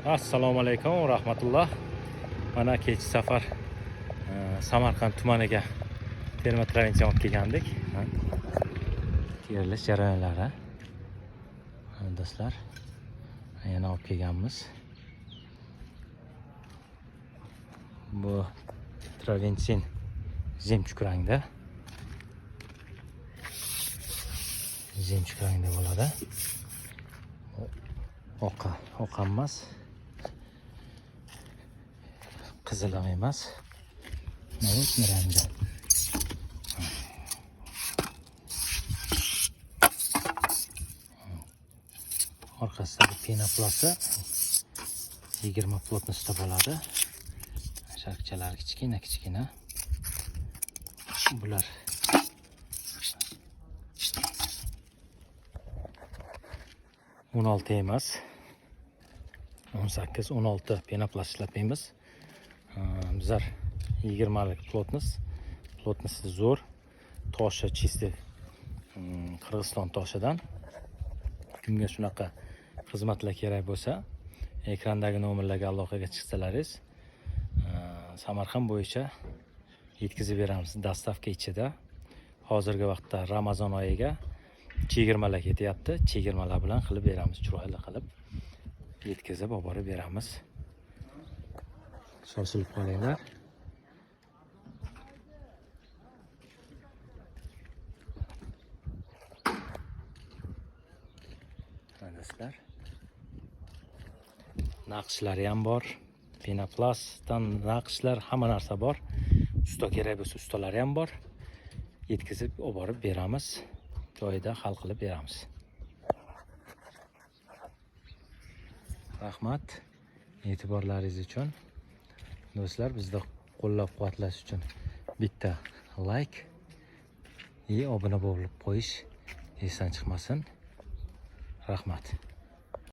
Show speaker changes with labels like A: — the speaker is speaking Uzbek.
A: Assalomu alaykum va rahmatulloh. Mana kechki safar Samarqand tumaniga terma travensiya olib kelgandik. Terilish jarayonlari. Do'stlar, yana olib kelganmiz. Bu travensin zemchuk rangda. Zemchuk rangda bo'ladi. Oq emas. Qizil ham emas. Mana rangda. Orqasidagi penoplasi 20 plotnosda bo'ladi. Sharkchalar kichkina. Bular o'n olti emas. 18-16 penoplast ishlatmaymiz. Bizlar 20 lik plotnosi zo'r. Toshi chisti Qirg'iziston toshidan. Kimga shunaqa xizmatlar kerak bo'lsa, ekrandagi nomerlarga aloqaga chiqsalaringiz, Samarqand bo'yicha yetkazib beramiz. Dastavka ichida. Hozirgi vaqtda Ramazon oyiga chegirmalar ketyapti. Chegirmalar bilan qilib beramiz, chiroyli qilib yetkazib olib borib beramiz. Shoshilib qolinglar. Do'stlar, naqshlari ham bor. Penoplastdan naqshlar, hamma narsa bor. Usta kerak bo'lsa ustalari ham bor. Yetkazib olib borib beramiz. Joyida hal qilib beramiz. Rahmat e'tiborlaringiz uchun. Do'stlar, bizni qo'llab-quvvatlash uchun bitta like va obuna bo'lib qo'yish esdan chiqmasin. Rahmat.